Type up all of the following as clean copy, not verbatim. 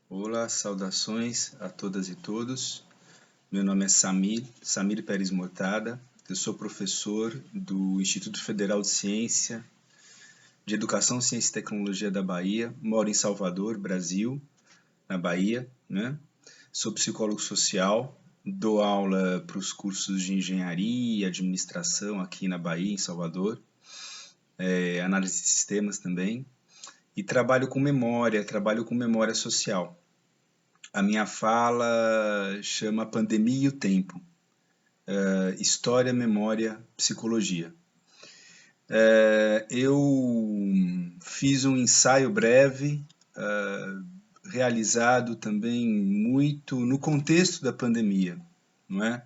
Olá, saudações a todas e todos. Meu nome é Samir Pérez Mortada. Eu sou professor do Instituto Federal de Ciência, de Educação, Ciência e Tecnologia da Bahia. Moro em Salvador, Brasil, na Bahia, né? Sou psicólogo social, dou aula para os cursos de engenharia e administração aqui na Bahia, em Salvador. Análise de sistemas também. E trabalho com memória social. A minha fala chama Pandemia e o Tempo. História, Memória, Psicologia. Eu fiz um ensaio breve, realizado também muito no contexto da pandemia, não é?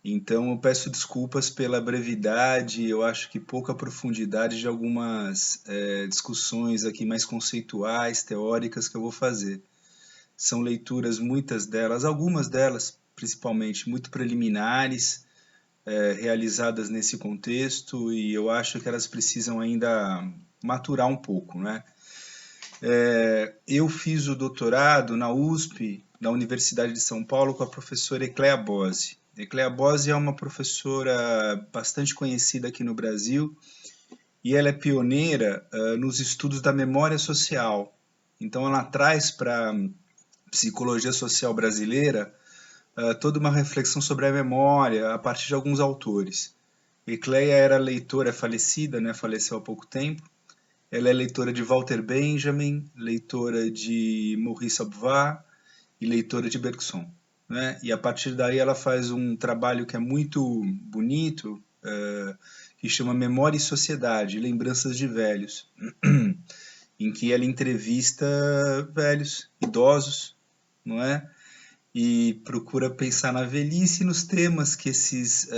Então eu peço desculpas pela brevidade, eu acho que pouca profundidade de algumas discussões aqui mais conceituais, teóricas que eu vou fazer. São leituras, algumas delas principalmente, muito preliminares, realizadas nesse contexto, e eu acho que elas precisam ainda maturar um pouco, né? Eu fiz o doutorado na USP, na Universidade de São Paulo, com a professora Ecléa Bose. Ecléa Bose é uma professora bastante conhecida aqui no Brasil, e ela é pioneira nos estudos da memória social. Então ela traz para psicologia social brasileira toda uma reflexão sobre a memória a partir de alguns autores. Ecléia era leitora, falecida, né, faleceu há pouco tempo. Ela é leitora de Walter Benjamin, leitora de Maurice Aubry e leitora de Bergson, né? E a partir daí ela faz um trabalho que é muito bonito, que chama Memória e Sociedade, Lembranças de Velhos, em que ela entrevista velhos, idosos, não é? E procura pensar na velhice e nos temas que esses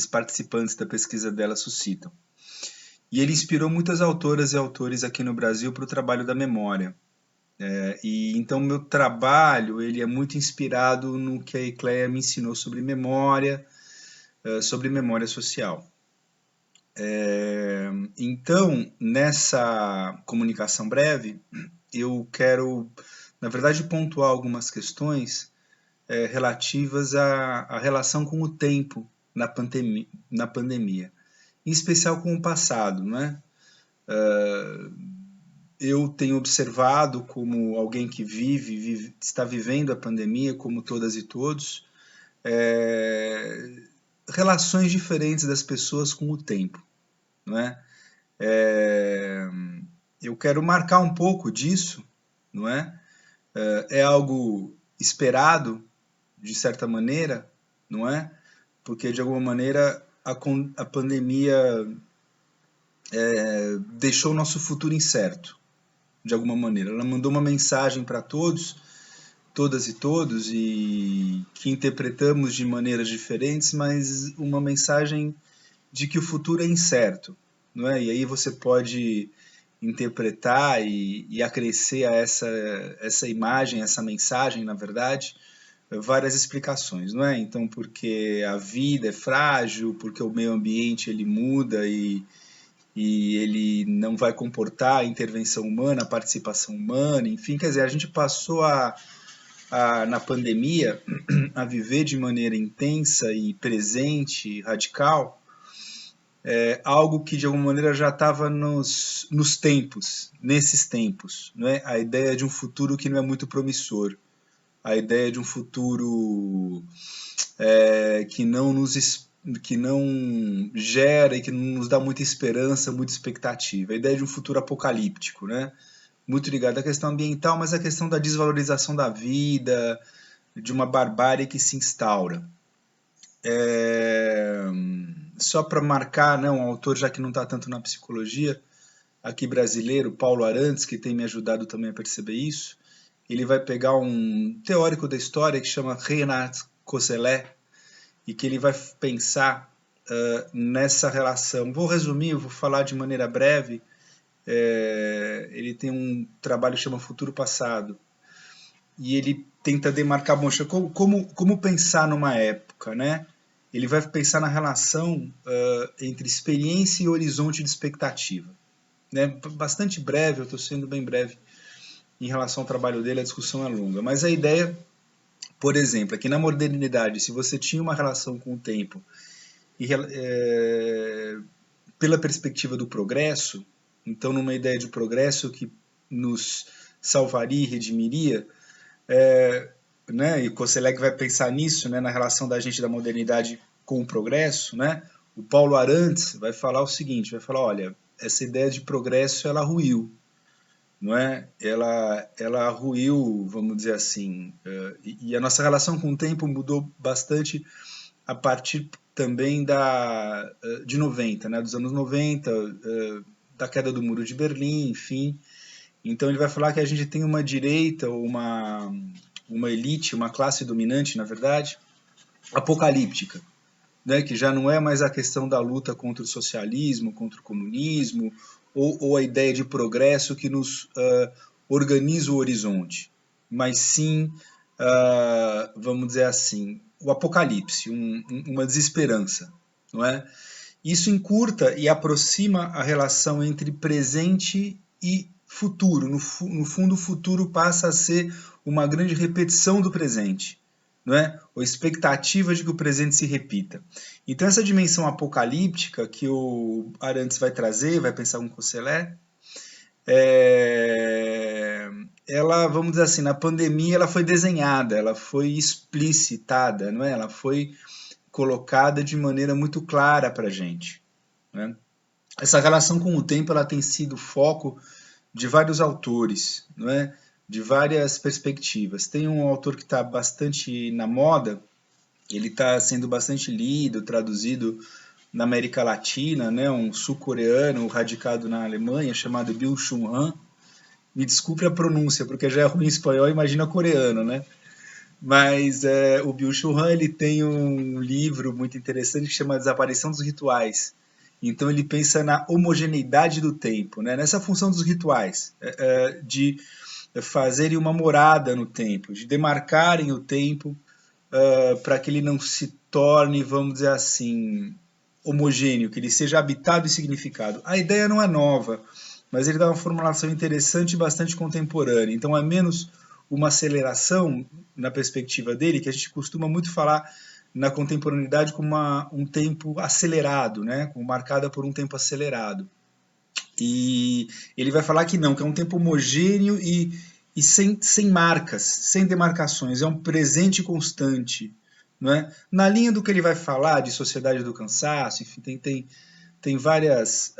participantes da pesquisa dela suscitam. E ele inspirou muitas autoras e autores aqui no Brasil para o trabalho da memória. E então meu trabalho ele é muito inspirado no que a Ecléia me ensinou sobre memória social. Então, nessa comunicação breve, eu quero, na verdade, pontuar algumas questões relativas à relação com o tempo na pandemia, em especial com o passado, não é? Eu tenho observado como alguém que está vivendo a pandemia, como todas e todos, relações diferentes das pessoas com o tempo, não é? Eu quero marcar um pouco disso, não é? É algo esperado, de certa maneira, não é? Porque, de alguma maneira, a pandemia deixou o nosso futuro incerto, de alguma maneira. Ela mandou uma mensagem para todos, todas e todos, e que interpretamos de maneiras diferentes, mas uma mensagem de que o futuro é incerto, não é? E aí você pode interpretar e acrescer a essa imagem, essa mensagem, na verdade, várias explicações, não é? Então, porque a vida é frágil, porque o meio ambiente ele muda e ele não vai comportar a intervenção humana, a participação humana, enfim, quer dizer, a gente passou na pandemia a viver de maneira intensa e presente, radical, algo que de alguma maneira já estava nos tempos, nesses tempos, não é? A ideia de um futuro que não é muito promissor, a ideia de um futuro que não gera e que não nos dá muita esperança, muita expectativa. A ideia de um futuro apocalíptico, né? Muito ligado à questão ambiental, mas à questão da desvalorização da vida, de uma barbárie que se instaura. Só para marcar, né, um autor já que não está tanto na psicologia, aqui brasileiro, Paulo Arantes, que tem me ajudado também a perceber isso, ele vai pegar um teórico da história que chama Reinhard Koselleck, e que ele vai pensar nessa relação. Vou resumir, vou falar de maneira breve. Ele tem um trabalho que chama Futuro Passado, e ele tenta demarcar, como pensar numa época, né? Ele vai pensar na relação entre experiência e horizonte de expectativa. Né? Bastante breve, eu estou sendo bem breve. em relação ao trabalho dele, a discussão é longa. Mas a ideia, por exemplo, é que na modernidade, se você tinha uma relação com o tempo e, pela perspectiva do progresso, então numa ideia de progresso que nos salvaria e redimiria, né, e Koselleck vai pensar nisso, né, na relação da gente da modernidade com o progresso, né? O Paulo Arantes vai falar o seguinte, vai falar, olha, essa ideia de progresso ela ruiu, não é? Ela ruiu, vamos dizer assim, e a nossa relação com o tempo mudou bastante a partir também de 90, né, dos anos 90, da queda do Muro de Berlim, enfim. Então ele vai falar que a gente tem uma direita, uma elite, uma classe dominante, na verdade, apocalíptica, né, que já não é mais a questão da luta contra o socialismo, contra o comunismo, ou a ideia de progresso que nos organiza o horizonte, mas sim, vamos dizer assim, o apocalipse, uma desesperança, não é? Isso encurta e aproxima a relação entre presente e futuro. No fundo, o futuro passa a ser uma grande repetição do presente, não é? Ou expectativa de que o presente se repita. Então, essa dimensão apocalíptica que o Arantes vai trazer, vai pensar com Koselleck, ela, vamos dizer assim, na pandemia ela foi desenhada, ela foi explicitada, não é? Ela foi colocada de maneira muito clara para a gente, né? Essa relação com o tempo ela tem sido foco de vários autores, não é? De várias perspectivas. Tem um autor que está bastante na moda, ele está sendo bastante lido, traduzido na América Latina, né? Um sul-coreano radicado na Alemanha, chamado Byung-Chul Han. Me desculpe a pronúncia, porque já é ruim em espanhol, imagina coreano, né? Mas o Byung-Chul Han ele tem um livro muito interessante que chama Desaparição dos Rituais. Então ele pensa na homogeneidade do tempo, né? Nessa função dos rituais, de fazerem uma morada no tempo, de demarcarem o tempo para que ele não se torne, vamos dizer assim, homogêneo, que ele seja habitado e significado. A ideia não é nova, mas ele dá uma formulação interessante e bastante contemporânea. Então é menos uma aceleração na perspectiva dele, que a gente costuma muito falar na contemporaneidade como um tempo acelerado, né? Como marcada por um tempo acelerado. E ele vai falar que não, que é um tempo homogêneo e sem marcas, sem demarcações, é um presente constante. Não é? Na linha do que ele vai falar de sociedade do cansaço, enfim, tem várias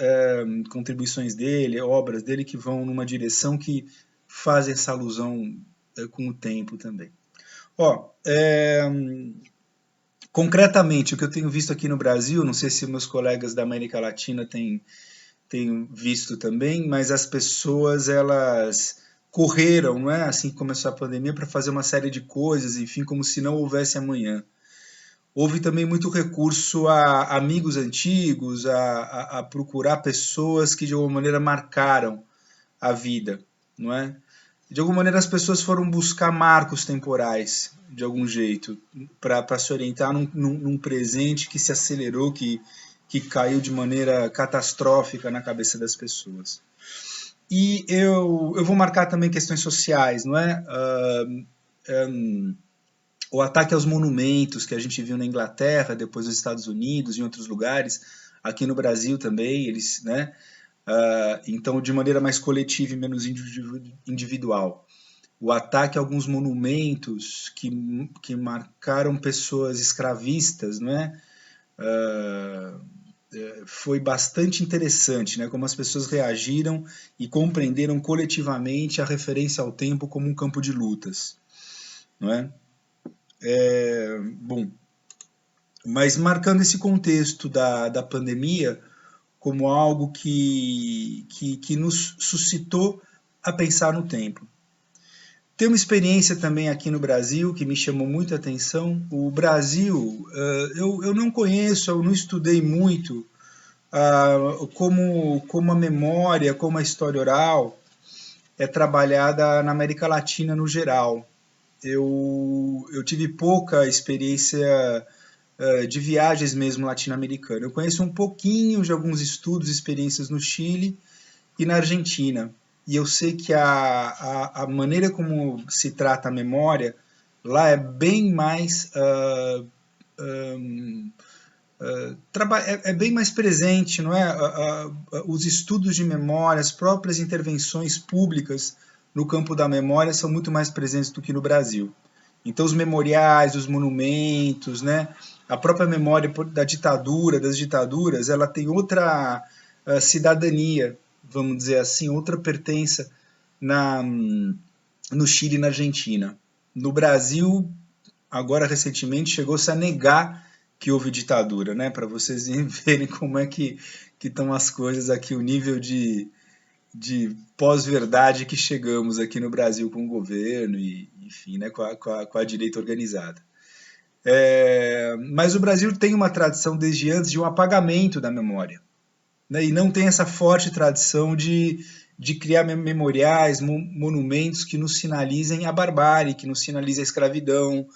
contribuições dele, obras dele que vão numa direção que faz essa alusão com o tempo também. Ó, concretamente, o que eu tenho visto aqui no Brasil, não sei se meus colegas da América Latina têm visto também, mas as pessoas, elas correram, não é? Assim que começou a pandemia, para fazer uma série de coisas, enfim, como se não houvesse amanhã. Houve também muito recurso a amigos antigos, a procurar pessoas que de alguma maneira marcaram a vida, não é? De alguma maneira as pessoas foram buscar marcos temporais, de algum jeito, para se orientar num presente que se acelerou, que caiu de maneira catastrófica na cabeça das pessoas. E eu vou marcar também questões sociais, não é? O ataque aos monumentos que a gente viu na Inglaterra, depois nos Estados Unidos, em outros lugares, aqui no Brasil também, eles, né? Então, de maneira mais coletiva e menos individual. O ataque a alguns monumentos que marcaram pessoas escravistas, não é? Foi bastante interessante, né? Como as pessoas reagiram e compreenderam coletivamente a referência ao tempo como um campo de lutas, não é? Bom, mas marcando esse contexto da pandemia como algo que nos suscitou a pensar no tempo. Tem uma experiência também aqui no Brasil que me chamou muito a atenção. O Brasil, eu não conheço, eu não estudei muito como a memória, como a história oral é trabalhada na América Latina no geral. Eu tive pouca experiência de viagens mesmo latino-americana. Eu conheço um pouquinho de alguns estudos e experiências no Chile e na Argentina. e eu sei que a maneira como se trata a memória lá é bem mais é bem mais presente, não é? Os estudos de memória, as próprias intervenções públicas no campo da memória são muito mais presentes do que no Brasil. Então, os memoriais, os monumentos, né? A própria memória da ditadura, das ditaduras, ela tem outra cidadania, vamos dizer assim, outra pertença no Chile e na Argentina. No Brasil, agora recentemente, chegou-se a negar que houve ditadura, né? Para vocês verem como é que estão as coisas aqui, o nível de pós-verdade que chegamos aqui no Brasil com o governo e, enfim, né, com a direita organizada. Mas o Brasil tem uma tradição desde antes de um apagamento da memória, né, e não tem essa forte tradição de criar memoriais, monumentos que nos sinalizem a barbárie, que nos sinalizem a escravidão,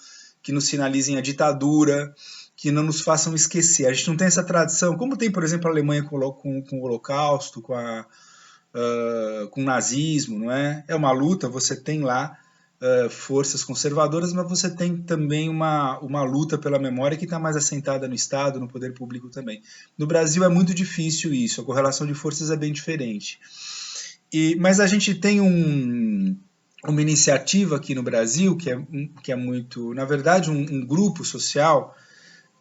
que nos sinalizem a ditadura, que não nos façam esquecer. A gente não tem essa tradição, como tem, por exemplo, a Alemanha com o Holocausto, com o nazismo, não é? É uma luta, você tem lá forças conservadoras, mas você tem também uma luta pela memória que está mais assentada no Estado, no poder público também. No Brasil é muito difícil isso, a correlação de forças é bem diferente. Mas a gente tem uma iniciativa aqui no Brasil que é muito, na verdade, um grupo social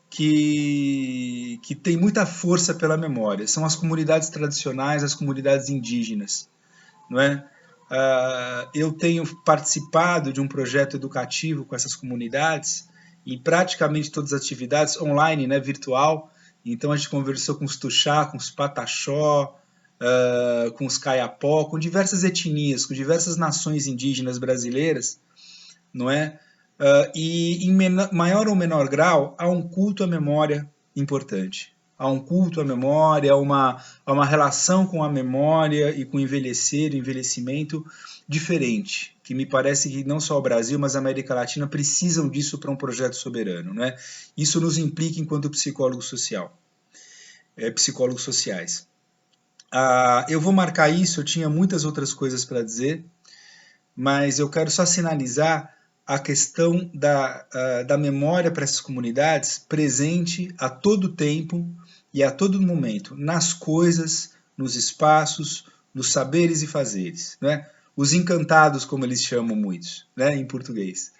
que tem muita força pela memória. São as comunidades tradicionais, as comunidades indígenas, não é? Eu tenho participado de um projeto educativo com essas comunidades e praticamente todas as atividades online, né, virtual. Então a gente conversou com os Tuxá, com os Pataxó, com os Kayapó, com diversas etnias, com diversas nações indígenas brasileiras, não é? E em maior ou menor grau há um culto à memória importante. Há um culto à memória, há uma relação com a memória e com o envelhecimento diferente, que me parece que não só o Brasil, mas a América Latina precisam disso para um projeto soberano, não é? Isso nos implica enquanto psicólogos sociais. Eu vou marcar isso, eu tinha muitas outras coisas para dizer, mas eu quero só sinalizar a questão da memória para essas comunidades presente a todo tempo e a todo momento, nas coisas, nos espaços, nos saberes e fazeres. Né? Os encantados, como eles chamam muitos, né, em português.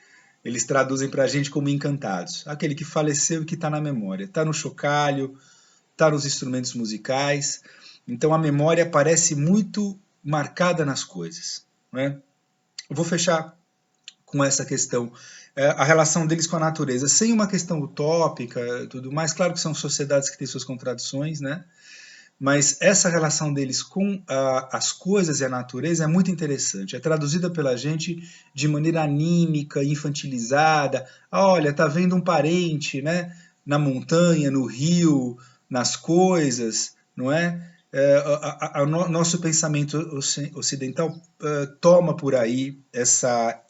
Eles traduzem para a gente como encantados. Aquele que faleceu e que está na memória. Está no chocalho, está nos instrumentos musicais. Então a memória parece muito marcada nas coisas. Né? Eu vou fechar com essa questão, a relação deles com a natureza, sem uma questão utópica, tudo mais. Claro que são sociedades que têm suas contradições, né? Mas essa relação deles com as coisas e a natureza é muito interessante. É traduzida pela gente de maneira anímica, infantilizada. Olha, tá vendo um parente, né? Na montanha, no rio, nas coisas, não é? Nosso pensamento ocidental toma por aí essa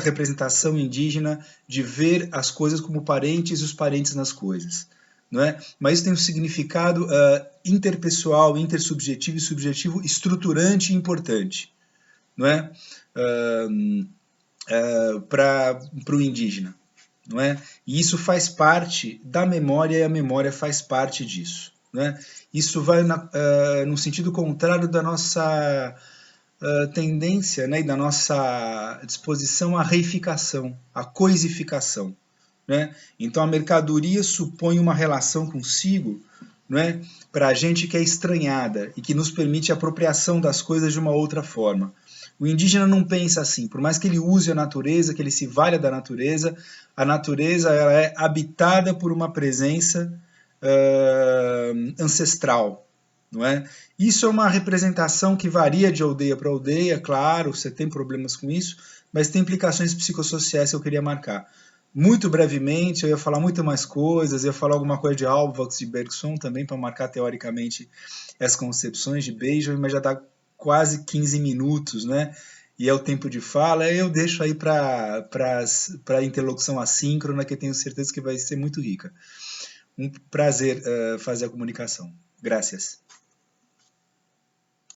representação indígena de ver as coisas como parentes e os parentes nas coisas. Não é? Mas isso tem um significado interpessoal, intersubjetivo e subjetivo estruturante e importante, não é? Para o indígena. Não é? E isso faz parte da memória e a memória faz parte disso. Não é? Isso vai no sentido contrário da nossa tendência, né, e da nossa disposição à reificação, à coisificação. Né? Então a mercadoria supõe uma relação consigo, né, para a gente que é estranhada e que nos permite a apropriação das coisas de uma outra forma. O indígena não pensa assim, por mais que ele use a natureza, que ele se valha da natureza, a natureza ela é habitada por uma presença ancestral. Não é? Isso é uma representação que varia de aldeia para aldeia, claro, você tem problemas com isso, mas tem implicações psicossociais que eu queria marcar. Muito brevemente, eu ia falar muito mais coisas, ia falar alguma coisa de Alvax e Bergson também, para marcar teoricamente as concepções de Benjamin, mas já está quase 15 minutos, né? E é o tempo de fala, eu deixo aí para a interlocução assíncrona, que eu tenho certeza que vai ser muito rica. Um prazer fazer a comunicação. Graças.